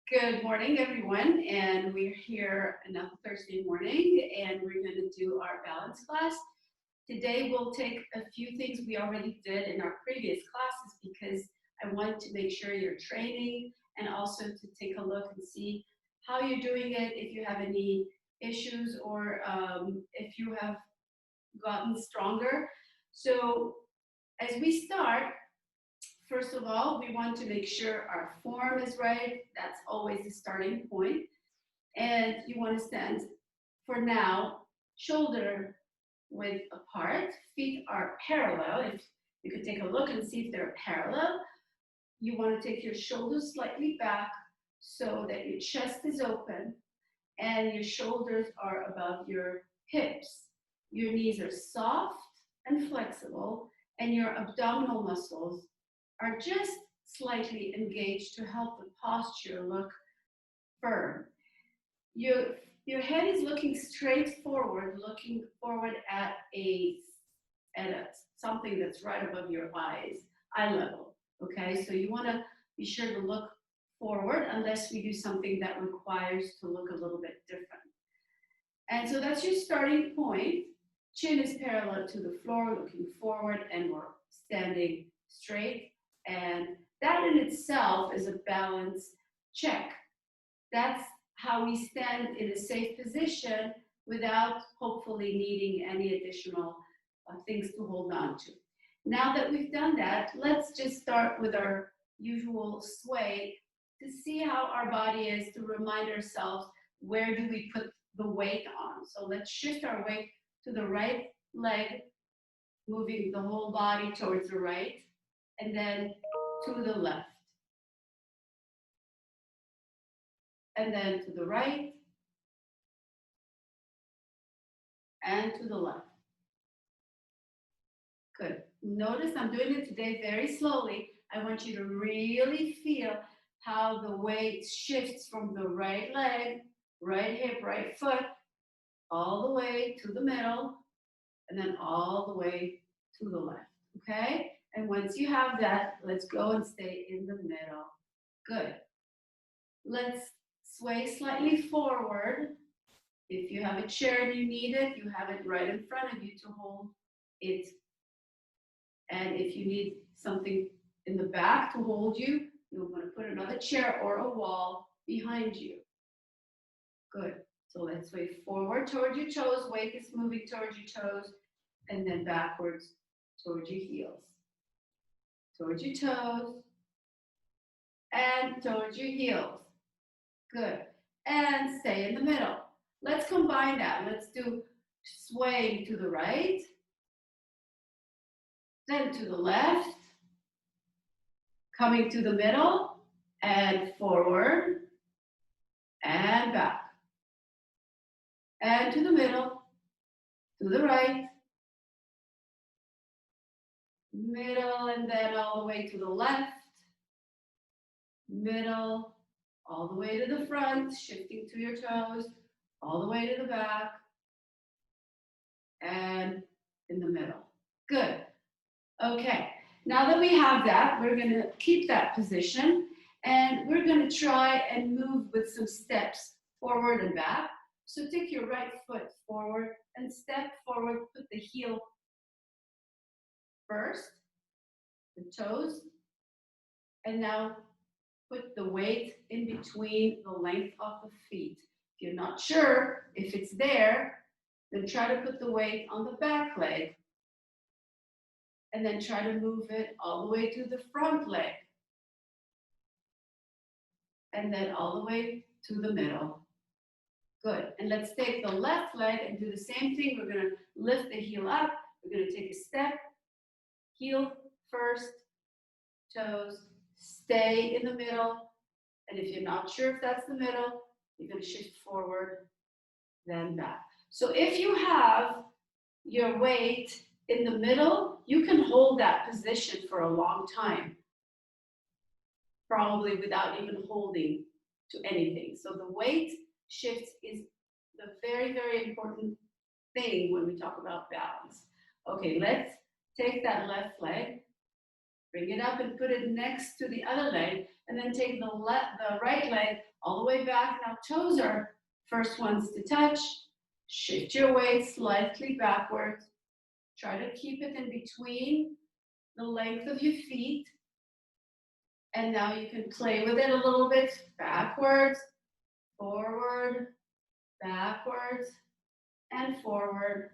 Good morning, everyone, and we're here another Thursday morning, and we're going to do our balance class. Today, we'll take a few things we already did in our previous classes because I want to make sure you're training and also to take a look and see how you're doing it, if you have any issues or if you have gotten stronger. So as we start, first of all, we want to make sure our form is right. That's always the starting point. And you want to stand, for now, shoulder width apart. Feet are parallel. If you could take a look and see if they're parallel. You want to take your shoulders slightly back so that your chest is open and your shoulders are above your hips. Your knees are soft and flexible, and your abdominal muscles are just slightly engaged to help the posture look firm. Your head is looking straight forward, looking forward at something that's right above your eyes, eye level. Okay, so you want to be sure to look forward unless we do something that requires to look a little bit different. And so that's your starting point. Chin is parallel to the floor, looking forward, and we're standing straight. And that in itself is a balance check. That's how we stand in a safe position without hopefully needing any additional things to hold on to. Now that we've done that, let's just start with our usual sway to see how our body is, to remind ourselves where do we put the weight on. So let's shift our weight to the right leg, moving the whole body towards the right, and then to the left. And then to the right, and to the left. Good. Notice I'm doing it today very slowly. I want you to really feel how the weight shifts from the right leg, right hip, right foot, all the way to the middle, and then all the way to the left, okay? And once you have that, let's go and stay in the middle. Good. Let's sway slightly forward. If you have a chair and you need it, you have it right in front of you to hold it. And if you need something in the back to hold you, you're going to put another chair or a wall behind you. Good. So let's sway forward towards your toes. Weight is moving towards your toes, and then backwards towards your heels. Towards your toes, and towards your heels. Good. And stay in the middle. Let's combine that. Let's do sway to the right, then to the left, coming to the middle, and forward, and back. And to the middle, to the right, middle, and then all the way to the left, middle, all the way to the front, shifting to your toes, all the way to the back, and in the middle. Good. Okay, now that we have that, we're going to keep that position, and we're going to try and move with some steps forward and back. So take your right foot forward and step forward, put the heel first, the toes, and now put the weight in between the length of the feet. If you're not sure if it's there, then try to put the weight on the back leg, and then try to move it all the way to the front leg, and then all the way to the middle. Good. And let's take the left leg and do the same thing. We're going to lift the heel up. We're going to take a step, heel first, toes, stay in the middle. And if you're not sure if that's the middle, you're going to shift forward, then back. So if you have your weight in the middle, you can hold that position for a long time, probably without even holding to anything. So the weight shifts is the very, very important thing when we talk about balance. Okay, let's take that left leg, bring it up and put it next to the other leg, and then take the right leg, all the way back. Now toes are first ones to touch. Shift your weight slightly backwards. Try to keep it in between the length of your feet. And now you can play with it a little bit. Backwards, forward, backwards, and forward.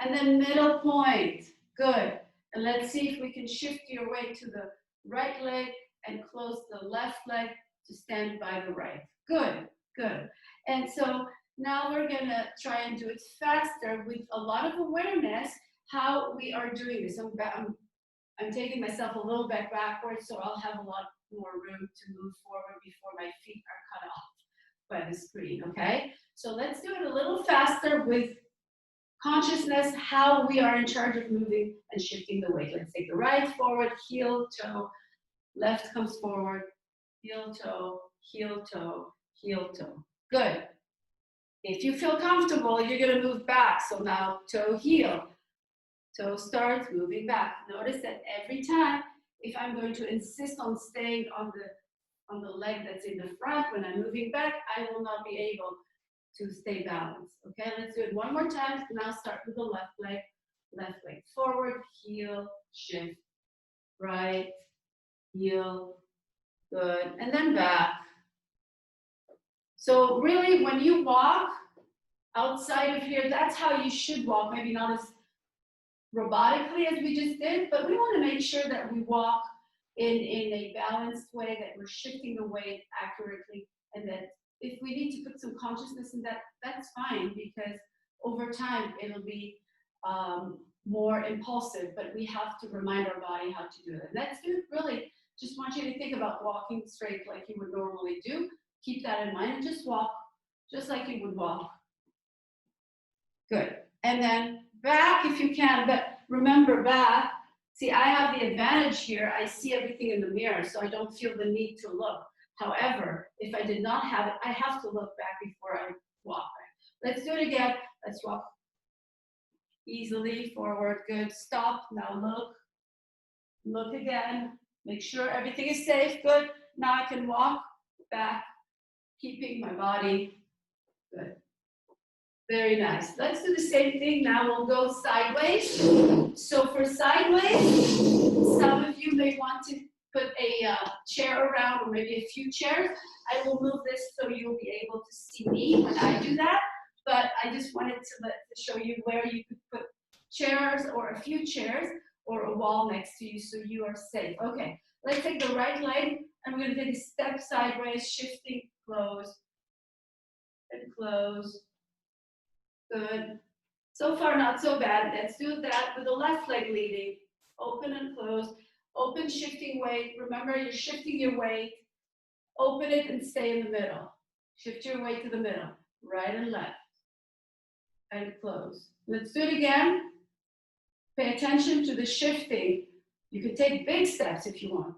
And then middle point. Good. And let's see if we can shift your weight to the right leg and close the left leg to stand by the right. Good, good. And so now we're gonna try and do it faster with a lot of awareness how we are doing this. I'm taking myself a little bit backwards, so I'll have a lot more room to move forward before my feet are cut off by the screen, okay? So let's do it a little faster with consciousness, how we are in charge of moving and shifting the weight. Let's take the right forward, heel, toe, left comes forward, heel, toe, heel, toe, heel, toe. Good. If you feel comfortable, you're gonna move back. So now toe, heel. Toe starts moving back. Notice that every time, if I'm going to insist on staying on the leg that's in the front, when I'm moving back, I will not be able to stay balanced. Okay, let's do it one more time. Now start with the left leg forward, heel, shift, right, heel, good, and then back. So really, when you walk outside of here, that's how you should walk. Maybe not as robotically as we just did, but we want to make sure that we walk in a balanced way, that we're shifting the weight accurately, and that if we need to put some consciousness in that, that's fine, because over time it'll be more impulsive, but we have to remind our body how to do it. And that's good, really. Just want you to think about walking straight like you would normally do. Keep that in mind and just walk just like you would walk. Good. And then back if you can, but remember back. See, I have the advantage here. I see everything in the mirror, so I don't feel the need to look. However, if I did not have it, I have to look back before I walk. Let's do it again. Let's walk easily forward. Good. Stop. Now look. Look again. Make sure everything is safe. Good. Now I can walk back, keeping my body. Good. Very nice. Let's do the same thing. Now we'll go sideways. So for sideways, some of you may want to put a chair around, or maybe a few chairs. I will move this so you'll be able to see me when I do that. But I just wanted to show you where you could put chairs or a few chairs or a wall next to you so you are safe. Okay, let's take the right leg and we're going to take a step sideways, shifting, close, and close. Good. So far, not so bad. Let's do that with the left leg leading. Open and close. Open, shifting weight. Remember, you're shifting your weight. Open it and stay in the middle. Shift your weight to the middle. Right and left. And close. Let's do it again. Pay attention to the shifting. You can take big steps if you want.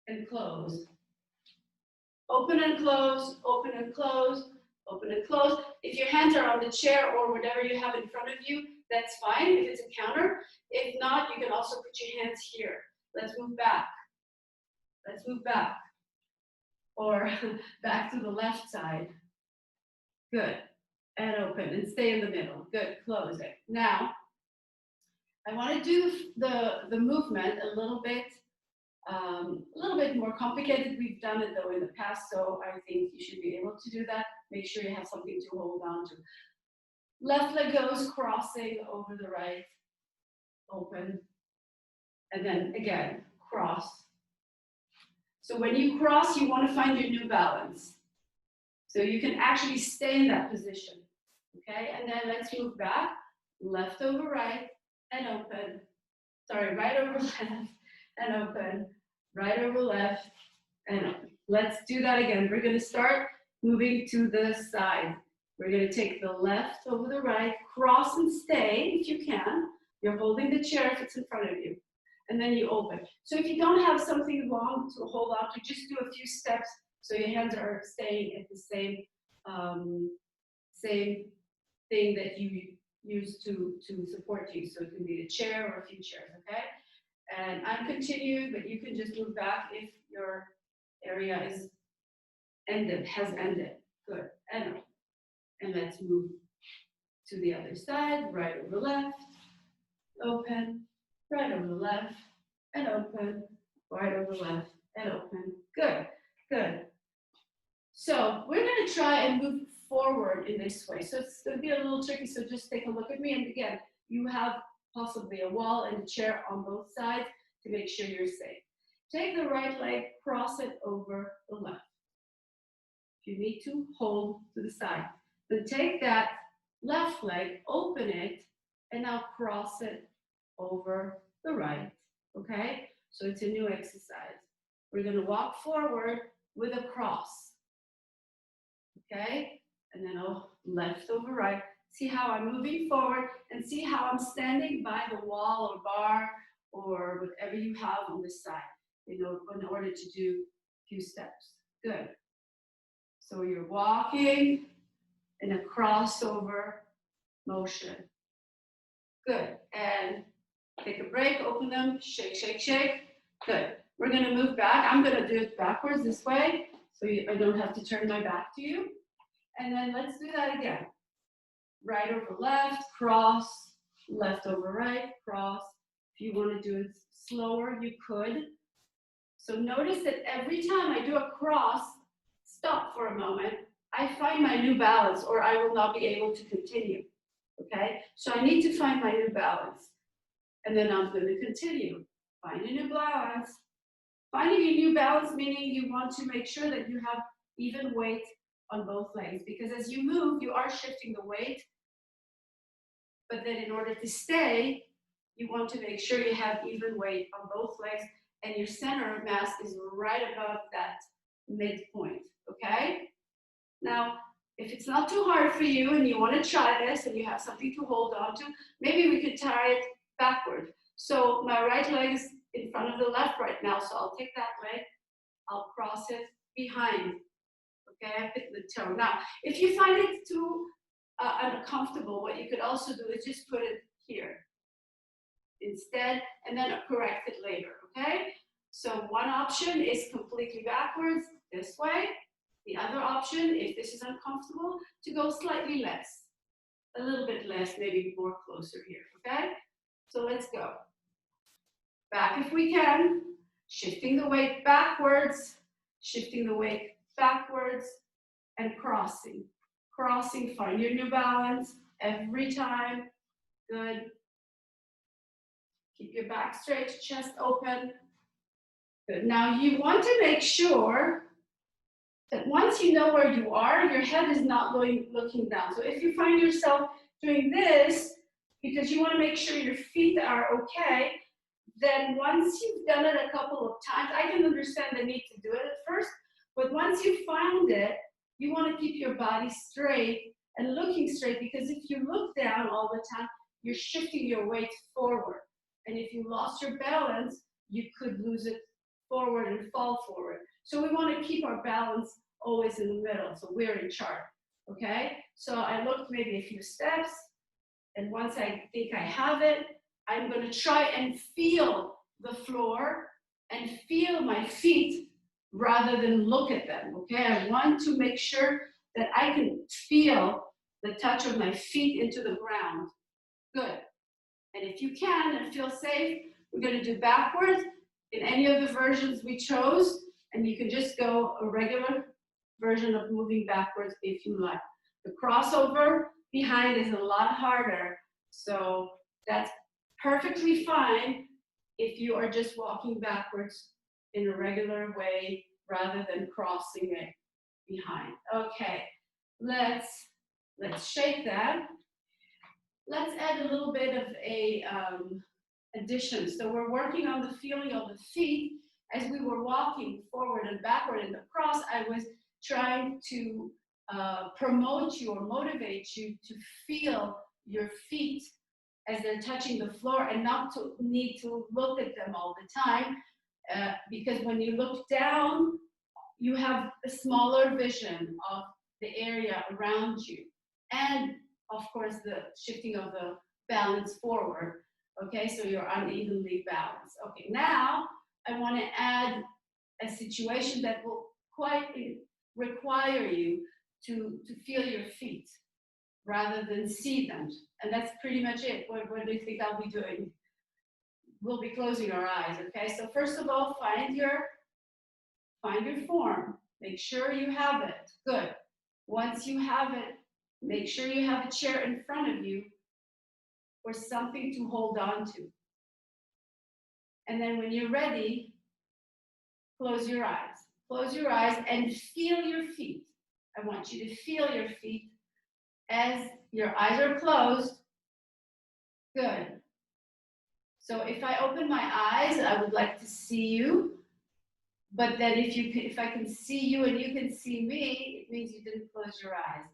And close. Open and close. Open and close. Open and close. If your hands are on the chair or whatever you have in front of you, that's fine if it's a counter. If not, you can also put your hands here. Let's move back. Let's move back. Or back to the left side. Good. And open and stay in the middle. Good. Close it. Now, I want to do the movement a little bit more complicated. We've done it though in the past, so I think you should be able to do that. Make sure you have something to hold on to. Left leg goes crossing over the right, open, and then again, cross. So when you cross, you want to find your new balance. So you can actually stay in that position, okay? And then let's move back, left over right, and open. Sorry, right over left, and open. Right over left, and open. Let's do that again. We're going to start moving to the side. We're going to take the left over the right, cross and stay if you can. You're holding the chair if it's in front of you. And then you open. So if you don't have something long to hold on to, just do a few steps so your hands are staying at the same thing that you use to support you. So it can be a chair or a few chairs, okay? And I'm continuing, but you can just move back if your area is ended, has ended. Good, and open. And let's move to the other side, right over left, open, right over left, and open, right over left, and open. Good, good. So we're going to try and move forward in this way. So it's going to be a little tricky, so just take a look at me. And again, you have possibly a wall and a chair on both sides to make sure you're safe. Take the right leg, cross it over the left. If you need to, hold to the side. Then take that left leg, open it, and now cross it over the right, okay? So it's a new exercise. We're gonna walk forward with a cross, okay? And then left over right. See how I'm moving forward and see how I'm standing by the wall or bar or whatever you have on this side, in order to do a few steps. Good. So you're walking in a crossover motion. Good. And take a break, open them, shake, shake, shake. Good. We're going to move back. I'm going to do it backwards this way, so I don't have to turn my back to you. And then let's do that again. Right over left, cross, left over right, cross. If you want to do it slower, you could. So notice that every time I do a cross, stop for a moment, I find my new balance or I will not be able to continue, okay? So I need to find my new balance. And then I'm going to continue. Find a new balance. Finding a new balance meaning you want to make sure that you have even weight on both legs, because as you move, you are shifting the weight, but then in order to stay, you want to make sure you have even weight on both legs and your center of mass is right above that midpoint, okay? Now, if it's not too hard for you and you want to try this and you have something to hold on to, maybe we could tie it backward. So my right leg is in front of the left right now, so I'll take that leg, I'll cross it behind, okay? I pick the toe. Now, if you find it too uncomfortable, what you could also do is just put it here instead, and then correct it later, okay? So one option is completely backwards, this way. The other option, if this is uncomfortable, to go slightly less, a little bit less, maybe more closer here, okay? So let's go. Back if we can, shifting the weight backwards, shifting the weight backwards, and crossing. Crossing, find your new balance every time. Good. Keep your back straight, chest open. Good. Now you want to make sure that once you know where you are, your head is not looking down. So if you find yourself doing this, because you want to make sure your feet are okay, then once you've done it a couple of times, I can understand the need to do it at first, but once you found it, you want to keep your body straight and looking straight, because if you look down all the time, you're shifting your weight forward. And if you lost your balance, you could lose it forward and fall forward. So we want to keep our balance always in the middle, so we're in charge, okay? So I looked maybe a few steps, and once I think I have it, I'm going to try and feel the floor and feel my feet rather than look at them, okay? I want to make sure that I can feel the touch of my feet into the ground. Good. And if you can and feel safe, we're going to do backwards in any of the versions we chose, and you can just go a regular version of moving backwards if you like. The crossover behind is a lot harder, so that's perfectly fine if you are just walking backwards in a regular way rather than crossing it behind. Okay, let's shake that. Let's add a little bit of a addition. So we're working on the feeling of the feet. As we were walking forward and backward in the cross, I was trying to promote you or motivate you to feel your feet as they're touching the floor and not to need to look at them all the time, because when you look down, you have a smaller vision of the area around you. And of course, the shifting of the balance forward. Okay, so you're unevenly balanced. Okay, now I want to add a situation that will require you to feel your feet rather than see them. And that's pretty much it. What do you think I'll be doing? We'll be closing our eyes, okay? So first of all, find your form. Make sure you have it. Good. Once you have it, make sure you have a chair in front of you or something to hold on to. And then when you're ready, close your eyes. Close your eyes and feel your feet. I want you to feel your feet as your eyes are closed. Good. So if I open my eyes, I would like to see you. But then if I can see you and you can see me, it means you didn't close your eyes.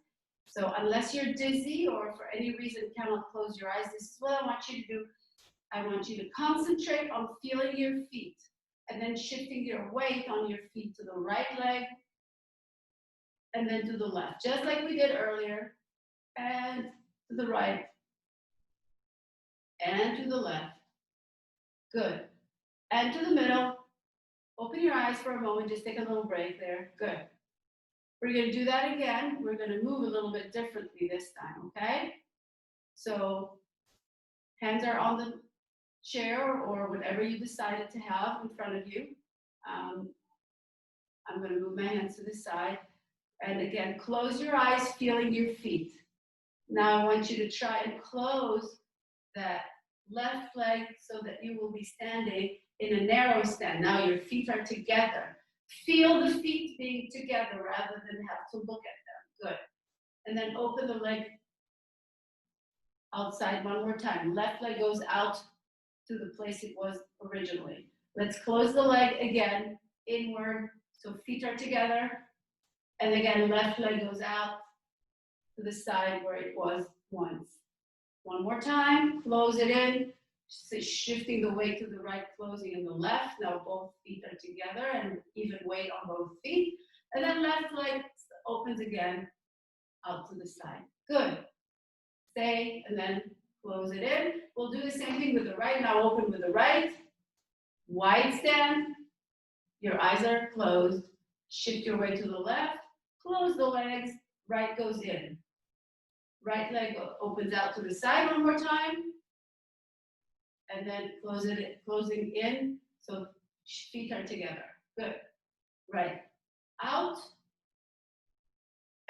So unless you're dizzy or for any reason cannot close your eyes, this is what I want you to do. I want you to concentrate on feeling your feet and then shifting your weight on your feet to the right leg and then to the left, just like we did earlier, and to the right and to the left. Good. And to the middle. Open your eyes for a moment, just take a little break there. Good. We're going to do that again. We're going to move a little bit differently this time, okay? So hands are on the chair or whatever you decided to have in front of you. I'm going to move my hands to the side. And again, close your eyes, feeling your feet. Now I want you to try and close that left leg so that you will be standing in a narrow stand. Now your feet are together. Feel the feet being together rather than have to look at them. Good. And then open the leg outside one more time. Left leg goes out to the place it was originally. Let's close the leg again, inward, so feet are together. And again, left leg goes out to the side where it was once. One more time, close it in, shifting the weight to the right, closing in the left. Now both feet are together and even weight on both feet. And then left leg opens again out to the side. Good. Stay and then close it in. We'll do the same thing with the right. Now open with the right. Wide stand. Your eyes are closed. Shift your weight to the left. Close the legs. Right goes in. Right leg opens out to the side one more time. And then close it, closing in, so feet are together. Good. Right out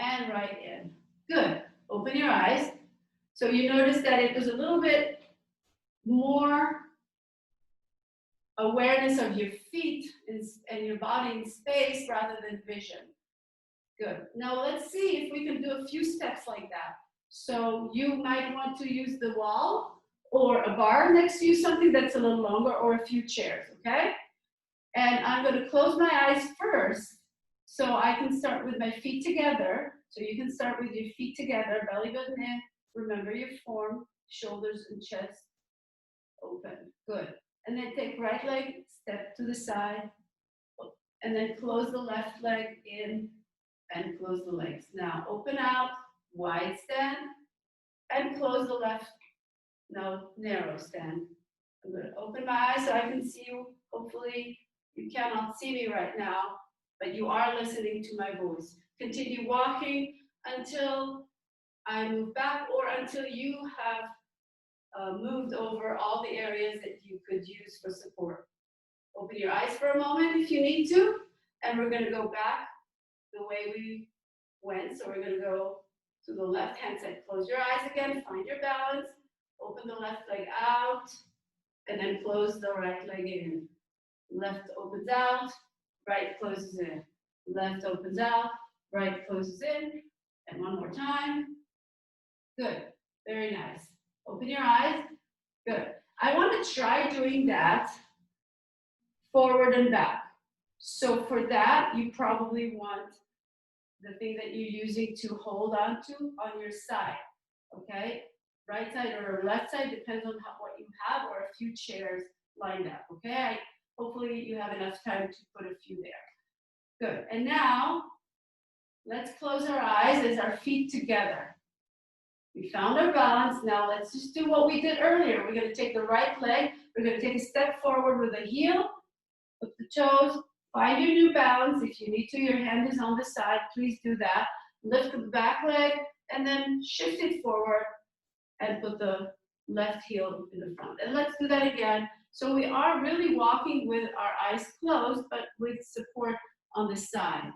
and right in. Good. Open your eyes. So you notice that it was a little bit more awareness of your feet and your body in space rather than vision. Good. Now let's see if we can do a few steps like that. So you might want to use the wall or a bar next to you, something that's a little longer, or a few chairs, okay? And I'm going to close my eyes first so I can start with my feet together. So you can start with your feet together, belly button in. Remember your form, shoulders and chest open. Good. And then take right leg, step to the side, and then close the left leg in and close the legs. Now open out, wide stand, and close the left. Now narrow stand. I'm going to open my eyes so I can see you. Hopefully you cannot see me right now, but you are listening to my voice. Continue walking until I move back or until you have moved over all the areas that you could use for support. Open your eyes for a moment if you need to, and we're going to go back the way we went. So we're going to go to the left hand side. Close your eyes again, find your balance, open the left leg out, and then close the right leg in. Left opens out, right closes in. Left opens out, right closes in. And one more time. Good, very nice. Open your eyes. Good. I want to try doing that forward and back. So for that, you probably want the thing that you're using to hold on to on your side, okay? Right side or left side, depends on what you have, or a few chairs lined up, okay? Hopefully you have enough time to put a few there. Good, and now, let's close our eyes as our feet together. We found our balance. Now let's just do what we did earlier. We're going to take the right leg. We're going to take a step forward with the heel, with the toes, Find your new balance. If you need to, your hand is on the side, please do that. Lift the back leg and then shift it forward and put the left heel in the front. And let's do that again. So we are really walking with our eyes closed, but with support on the side.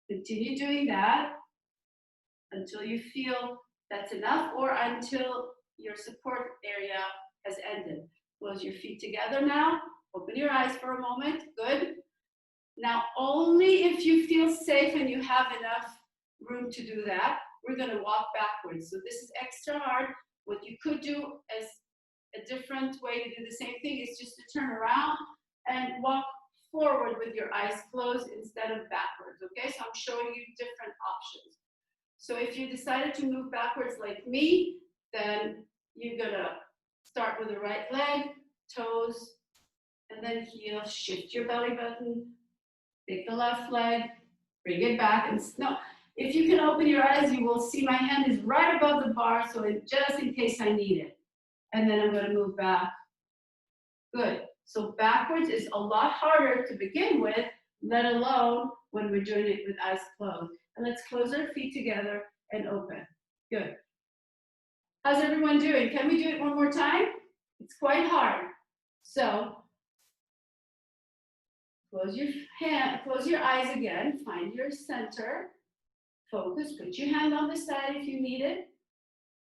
Continue doing that until you feel that's enough or until your support area has ended. Close your feet together now. Open your eyes for a moment. Good. Now, only if you feel safe and you have enough room to do that, we're going to walk backwards. So this is extra hard. What you could do as a different way to do the same thing is just to turn around and walk forward with your eyes closed instead of backwards, okay? So I'm showing you different options. So if you decided to move backwards like me, then you're gonna start with the right leg, toes, and then heel, shift your belly button, take the left leg, bring it back, and no, if you can open your eyes, you will see my hand is right above the bar, so just in case I need it. And then I'm gonna move back. Good. So backwards is a lot harder to begin with, let alone when we're doing it with eyes closed. And let's close our feet together and open. Good. How's everyone doing? Can we do it one more time? It's quite hard. So close your eyes again, find your center, focus, put your hand on the side if you need it,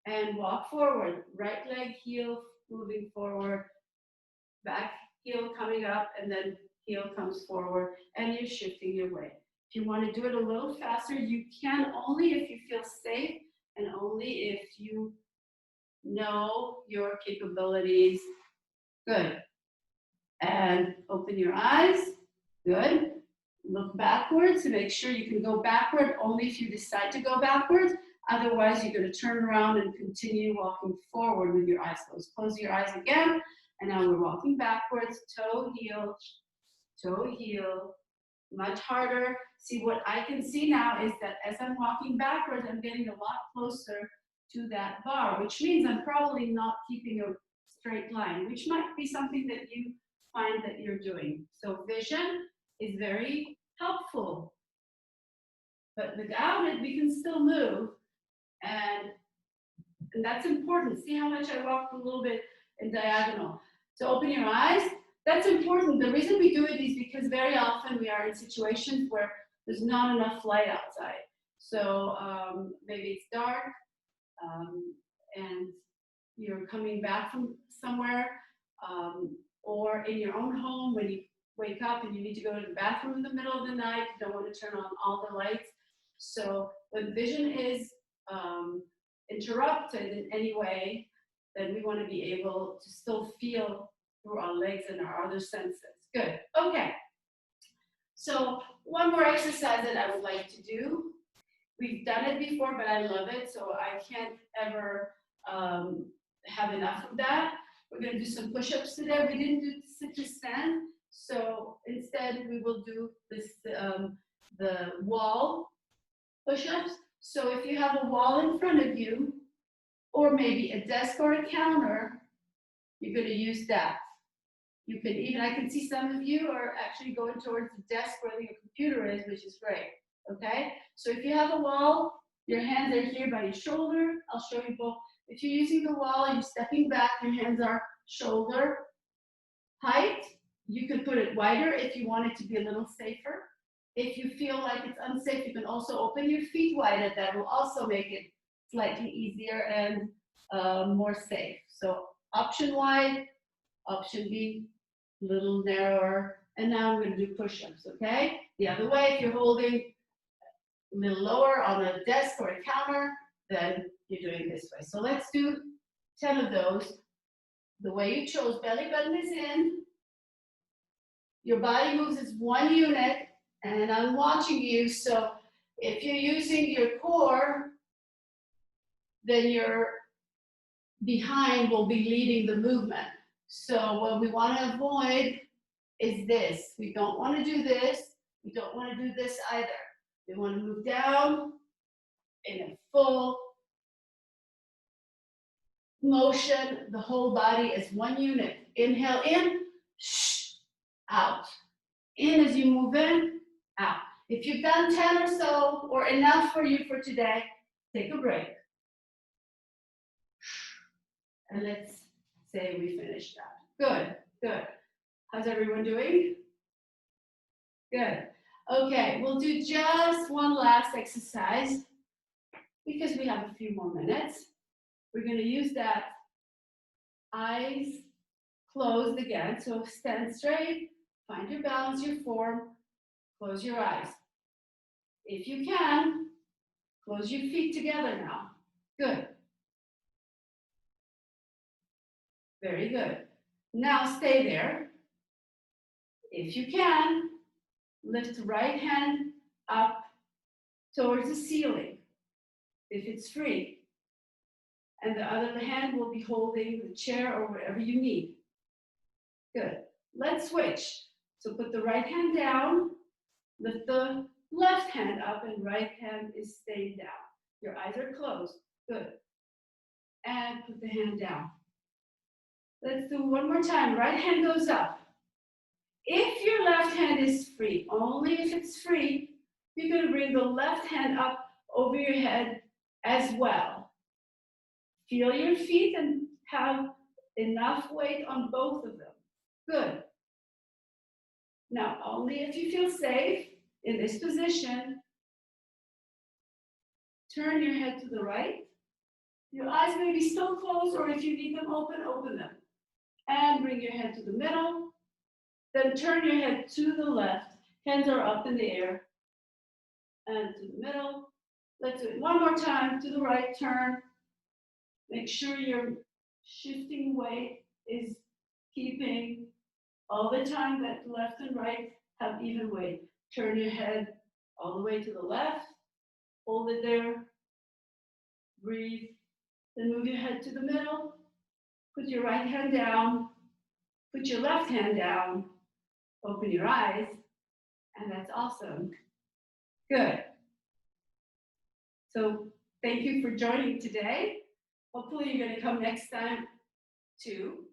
and walk forward. Right leg, heel, moving forward, back heel coming up, and then heel comes forward, and you're shifting your weight. If you want to do it a little faster, you can, only if you feel safe and only if you know your capabilities. Good. And open your eyes. Good. Look backwards to make sure you can go backward only if you decide to go backwards. Otherwise, you're going to turn around and continue walking forward with your eyes closed. Close your eyes again. And now we're walking backwards, toe, heel, much harder. See, what I can see now is that as I'm walking backwards, I'm getting a lot closer to that bar, which means I'm probably not keeping a straight line, which might be something that you find that you're doing. So vision is very helpful. But without it, we can still move. And that's important. See how much I walked a little bit in diagonal. So open your eyes. That's important. The reason we do it is because very often we are in situations where there's not enough light outside. So maybe it's dark and you're coming back from somewhere, or in your own home when you wake up and you need to go to the bathroom in the middle of the night, you don't want to turn on all the lights. So when vision is interrupted in any way, then we want to be able to still feel through our legs and our other senses. Good. Okay. So one more exercise that I would like to do. We've done it before, but I love it, so I can't ever have enough of that. We're going to do some push-ups today. We didn't do sit to stand, so instead we will do this the wall push-ups. So if you have a wall in front of you, or maybe a desk or a counter, you're going to use that. You can even, I can see some of you are actually going towards the desk where your computer is, which is great. Okay? So if you have a wall, your hands are here by your shoulder. I'll show you both. If you're using the wall, you're stepping back, your hands are shoulder height. You can put it wider if you want it to be a little safer. If you feel like it's unsafe, you can also open your feet wider. That will also make it slightly easier and more safe. So option wide, option B, a little narrower. And now I'm going to do push-ups, okay? The other way, if you're holding a little lower on a desk or a counter, then you're doing this way. So let's do 10 of those. The way you chose, belly button is in. Your body moves as one unit, and I'm watching you. So if you're using your core, then your behind will be leading the movement. So what we want to avoid is this. We don't want to do this. We don't want to do this either. We want to move down in a full motion, the whole body as one unit. Inhale in, out. In as you move in, out. If you've done 10 or so, or enough for you for today, take a break. And let's say we finished that. Good, good. How's everyone doing? Good. Okay, we'll do just one last exercise because we have a few more minutes. We're going to use that eyes closed again. So stand straight, find your balance, your form, close your eyes. If you can, close your feet together now. Good. Very good. Now stay there. If you can, lift the right hand up towards the ceiling, if it's free. And the other hand will be holding the chair or whatever you need. Good. Let's switch. So put the right hand down, lift the left hand up, and right hand is staying down. Your eyes are closed. Good. And put the hand down. Let's do one more time. Right hand goes up. If your left hand is free, only if it's free, you're going to bring the left hand up over your head as well. Feel your feet and have enough weight on both of them. Good. Now, only if you feel safe in this position, turn your head to the right. Your eyes may be still closed, or if you need them open, open them. And bring your head to the middle. Then turn your head to the left. Hands are up in the air. And to the middle. Let's do it one more time. To the right, turn. Make sure your shifting weight is keeping all the time that left and right have even weight. Turn your head all the way to the left. Hold it there. Breathe. Then move your head to the middle. Put your right hand down. Put your left hand down. Open your eyes. And that's awesome. Good. So thank you for joining today. Hopefully you're going to come next time too.